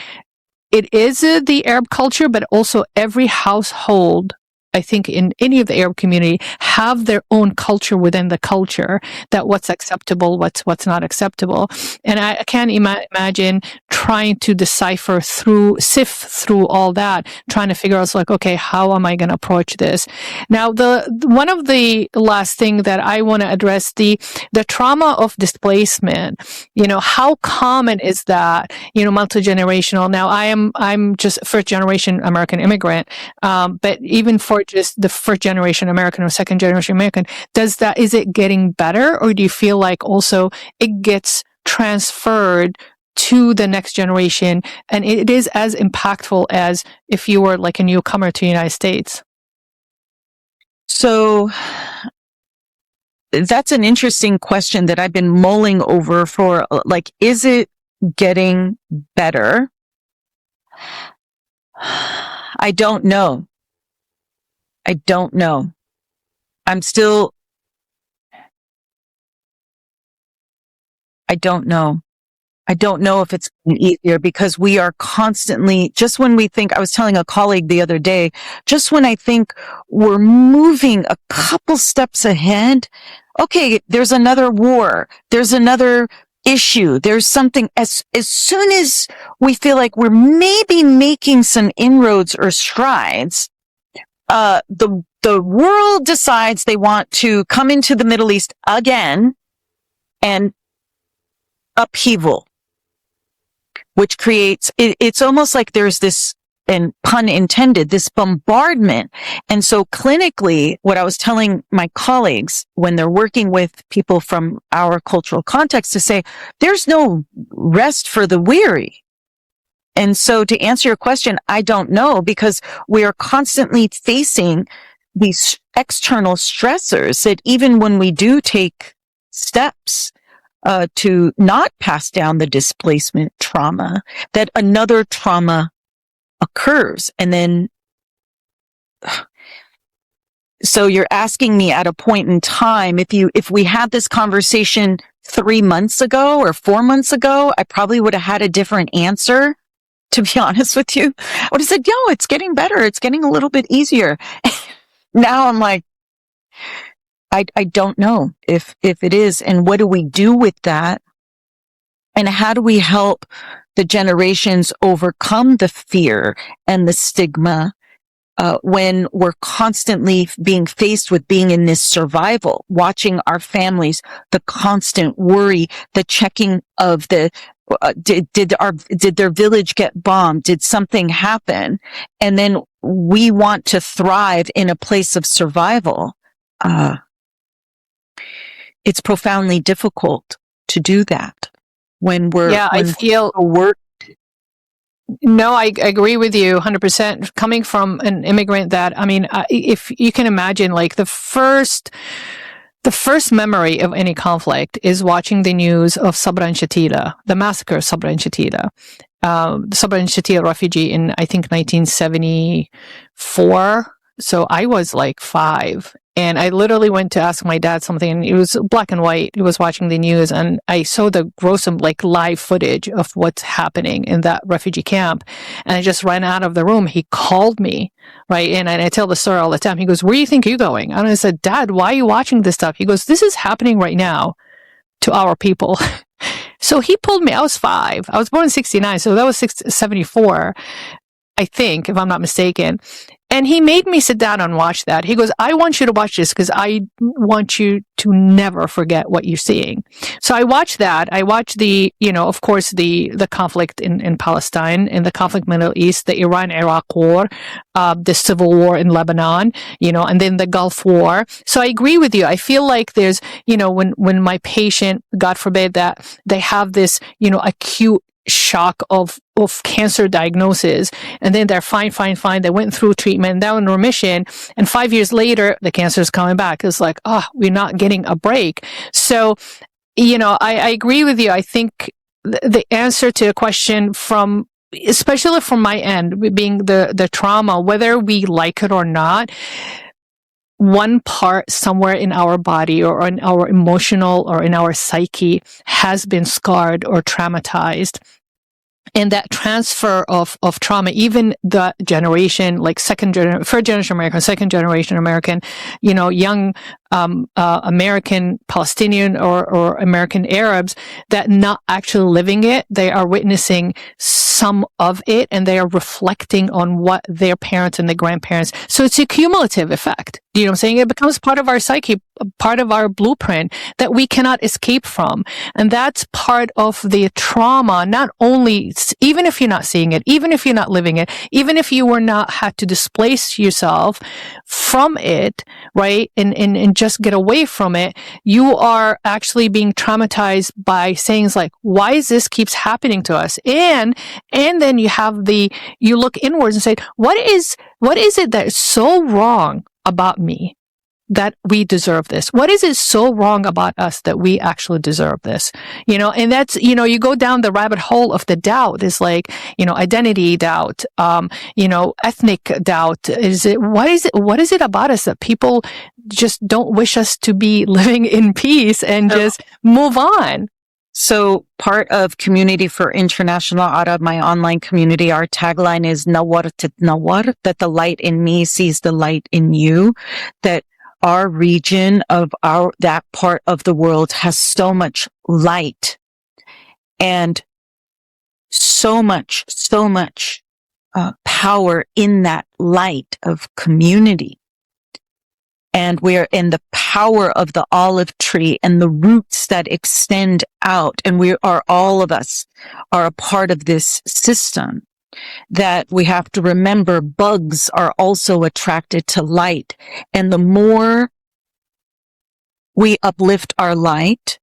it is the Arab culture, but also every household, I think, in any of the Arab community, have their own culture within the culture, that what's acceptable, what's not acceptable. And I can't imagine trying to sift through all that, trying to figure out, like, okay, how am I going to approach this? Now, one of the last thing that I want to address, the trauma of displacement, how common is that, multi-generational? Now, I'm just first generation American immigrant, but even for just the first generation American or second generation American, is it getting better, or do you feel like also it gets transferred to the next generation and it is as impactful as if you were like a newcomer to the United States? So that's an interesting question that I've been mulling over for, like, is it getting better? I don't know. I don't know. I don't know. I don't know if it's easier because we are constantly, just when we think, I was telling a colleague the other day, just when I think we're moving a couple steps ahead, okay, there's another war, there's another issue, there's something, as soon as we feel like we're maybe making some inroads or strides, the world decides they want to come into the Middle East again and upheaval, which creates, it's almost like there's this, and pun intended, this bombardment. And so clinically, what I was telling my colleagues when they're working with people from our cultural context to say, there's no rest for the weary. And so to answer your question, I don't know, because we are constantly facing these external stressors that even when we do take steps to not pass down the displacement trauma, that another trauma occurs. And then, so you're asking me at a point in time, if we had this conversation 3 months ago or 4 months ago, I probably would have had a different answer. To be honest with you, I would have said, yo, it's getting better. It's getting a little bit easier. Now I'm like, I don't know if it is. And what do we do with that? And how do we help the generations overcome the fear and the stigma when we're constantly being faced with being in this survival, watching our families, the constant worry, the checking of the did their village get bombed? Did something happen? And then we want to thrive in a place of survival. It's profoundly difficult to do that when I feel work. No, I agree with you 100%. Coming from an immigrant that, I mean, if you can imagine, like the first memory of any conflict is watching the news of Sabra and Shatila, the massacre of Sabra and Shatila. The Sabra and Shatila refugee in, I think, 1974. So I was like 5. And I literally went to ask my dad something, and it was black and white. He was watching the news, and I saw the gruesome, like, live footage of what's happening in that refugee camp. And I just ran out of the room. He called me, right? And I tell the story all the time. He goes, "Where do you think you're going?" And I said, "Dad, why are you watching this stuff?" He goes, "This is happening right now to our people." So he pulled me. I was 5. I was born in 69, so that was 74, I think, if I'm not mistaken. And he made me sit down and watch that. He goes, "I want you to watch this because I want you to never forget what you're seeing." So I watched that. I watched of course, the conflict in Palestine, in the conflict in the Middle East, the Iran-Iraq war, the civil war in Lebanon, and then the Gulf War. So I agree with you. I feel like there's, when my patient, God forbid, that they have this, acute shock of cancer diagnosis, and then they're fine. They went through treatment, now in remission, and 5 years later, the cancer is coming back. It's like, we're not getting a break. So, I agree with you. I think the answer to a question especially from my end, being the trauma, whether we like it or not, one part somewhere in our body or in our emotional or in our psyche has been scarred or traumatized. And that transfer of trauma, even the generation, like first generation American, second generation American, young American Palestinian or American Arabs that not actually living it, they are witnessing some of it, and they are reflecting on what their parents and their grandparents. So it's a cumulative effect. You know what I'm saying? It becomes part of our psyche, part of our blueprint that we cannot escape from. And that's part of the trauma, not only, even if you're not seeing it, even if you're not living it, even if you were not had to displace yourself from it, right? And just get away from it, you are actually being traumatized by sayings like, why is this keeps happening to us? And then you look inwards and say, what is it that is so wrong about me that we deserve this? What is it so wrong about us that we actually deserve this? And that's, you go down the rabbit hole of the doubt. It's like, identity doubt, ethnic doubt. What is it about us that people just don't wish us to be living in peace and just move on? So part of Community for International, out of my online community, our tagline is Nawar tit Nawar, that the light in me sees the light in you, that our region of that part of the world has so much light and so much power in that light of community. And we are in the power of the olive tree and the roots that extend out. And all of us are a part of this system, that we have to remember bugs are also attracted to light. And the more we uplift our light,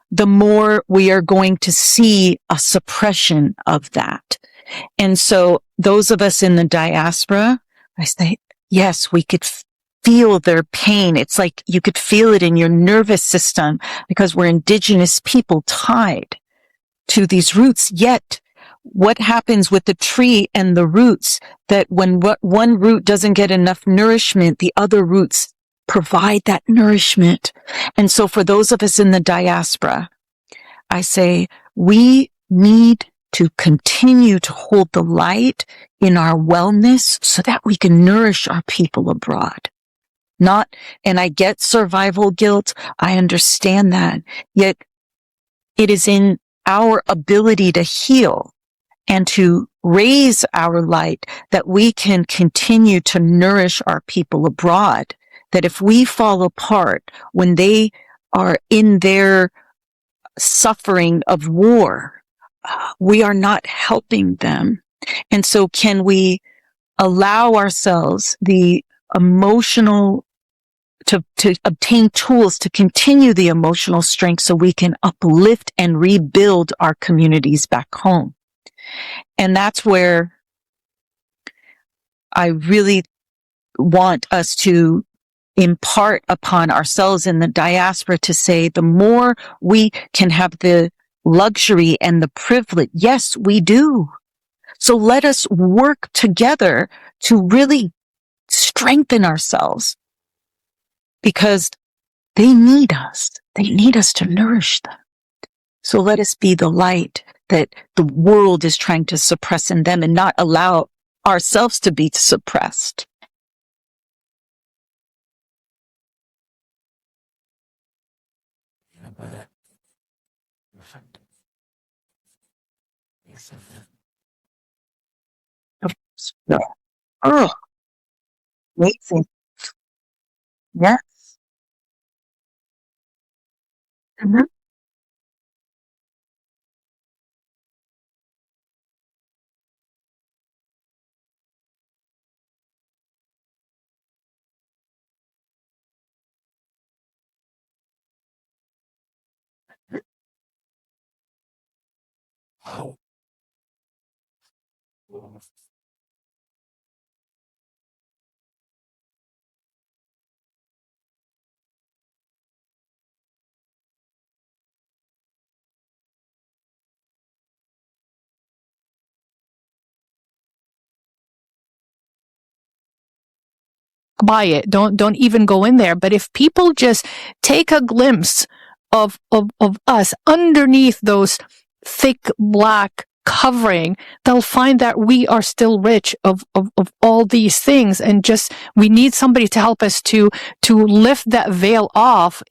the more we are going to see a suppression of that. And so those of us in the diaspora, I say, yes, we could feel their pain. It's like you could feel it in your nervous system because we're indigenous people tied to these roots. Yet what happens with the tree and the roots, that when one root doesn't get enough nourishment, the other roots provide that nourishment. And so for those of us in the diaspora, I say we need to continue to hold the light in our wellness so that we can nourish our people abroad. And I get survival guilt. I understand that. Yet it is in our ability to heal and to raise our light that we can continue to nourish our people abroad. That if we fall apart when they are in their suffering of war, we are not helping them. And so can we allow ourselves the emotional to obtain tools to continue the emotional strength so we can uplift and rebuild our communities back home. And that's where I really want us to impart upon ourselves in the diaspora to say, the more we can have the luxury and the privilege, yes, we do. So let us work together to really strengthen ourselves, because they need us. They need us to nourish them. So let us be the light that the world is trying to suppress in them and not allow ourselves to be suppressed. Oh, amazing. Yes. Mhm. Buy it. Don't even go in there. But if people just take a glimpse of us underneath those thick black covering, they'll find that we are still rich of all these things, and just we need somebody to help us to lift that veil off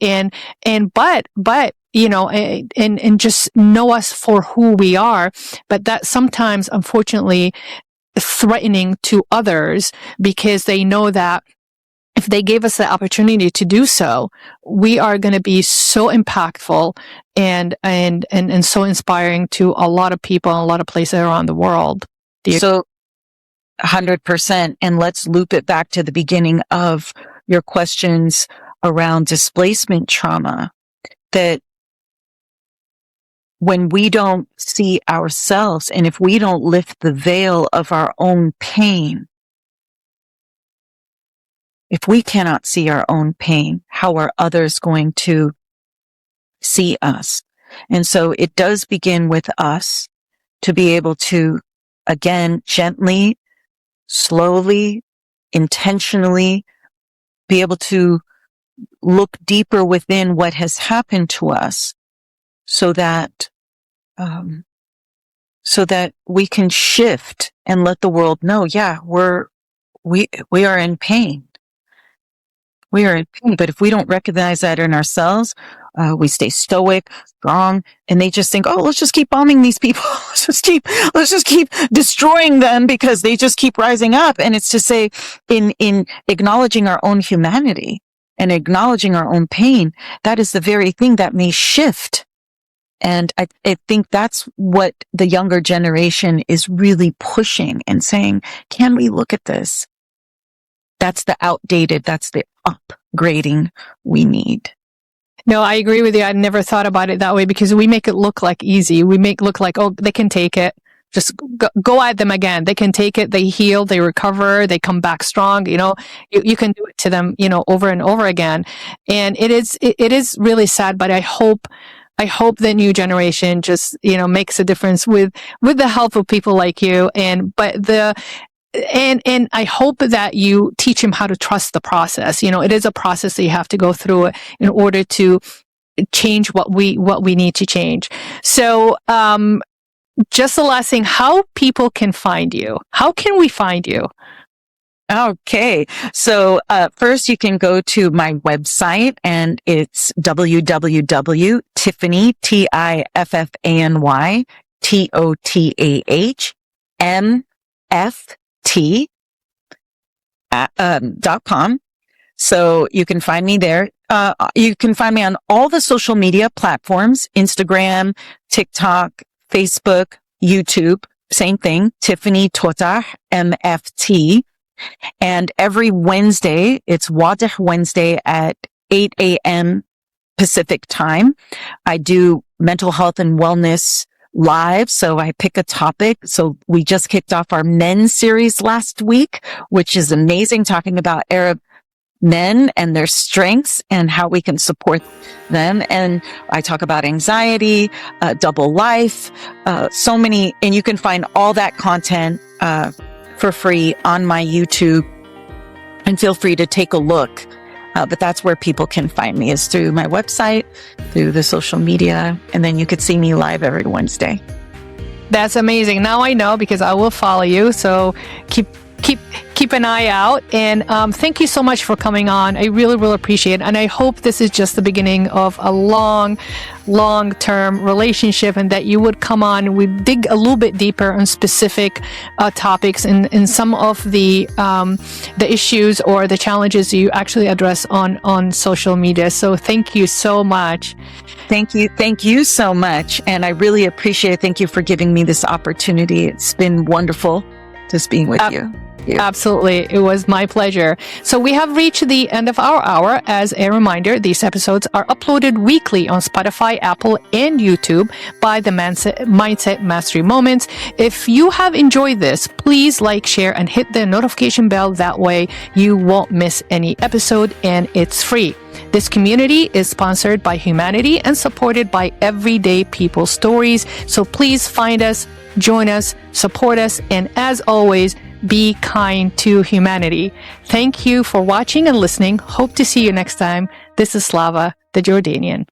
but you know, and just know us for who we are. But that sometimes, unfortunately, threatening to others, because they know that if they gave us the opportunity to do so, we are going to be so impactful and so inspiring to a lot of people in a lot of places around the world. So 100%. And let's loop it back to the beginning of your questions around displacement trauma, that when we don't see ourselves, and if we don't lift the veil of our own pain, if we cannot see our own pain, how are others going to see us? And so it does begin with us to be able to, again, gently, slowly, intentionally be able to look deeper within what has happened to us so that we can shift and let the world know, yeah, we are in pain. We are in pain, but if we don't recognize that in ourselves, we stay stoic, strong, and they just think, oh, let's just keep bombing these people. let's just keep destroying them because they just keep rising up. And it's to say, in acknowledging our own humanity and acknowledging our own pain, that is the very thing that may shift. And I think that's what the younger generation is really pushing and saying, can we look at this? That's the outdated, that's the upgrading we need. No, I agree with you. I never thought about it that way because we make it look like easy. We make it look like, oh, they can take it. Just go at them again. They can take it. They heal. They recover. They come back strong. You can do it to them, over and over again. And it is really sad, but I hope the new generation just, makes a difference with the help of people like you. And I hope that you teach him how to trust the process. It is a process that you have to go through in order to change what we need to change. So, just the last thing, how people can find you. How can we find you? Okay. So, first you can go to my website and it's www.tiffany, TIFFANY, TOTAH, MFT.com. So you can find me there. You can find me on all the social media platforms, Instagram, TikTok, Facebook, YouTube, same thing, Tiffany Totah, MFT. And every Wednesday, it's Wadih Wednesday at 8 a.m. Pacific time. I do mental health and wellness live. So I pick a topic. So we just kicked off our men's series last week, which is amazing, talking about Arab men and their strengths and how we can support them. And I talk about anxiety, double life, so many, and you can find all that content, for free on my YouTube, and feel free to take a look. But that's where people can find me, is through my website, through the social media, and then you could see me live every Wednesday. That's amazing. Now I know because I will follow you. So keep an eye out. And thank you so much for coming on. I really, really appreciate it. And I hope this is just the beginning of a long-term relationship, and that you would come on and we dig a little bit deeper on specific topics and some of the issues or the challenges you actually address on social media. So thank you so much. Thank you so much. And I really appreciate it. Thank you for giving me this opportunity. It's been wonderful just being with you. Absolutely. It was my pleasure. So we have reached the end of our hour. As a reminder, these episodes are uploaded weekly on Spotify, Apple, and YouTube by the Mindset Mastery Moments. If you have enjoyed this, please like, share, and hit the notification bell. That way you won't miss any episode, and it's free. This community is sponsored by Humanity and supported by Everyday People Stories. So please find us, join us, support us, and as always, be kind to humanity. Thank you for watching and listening. Hope to see you next time. This is Slava, the Jordanian.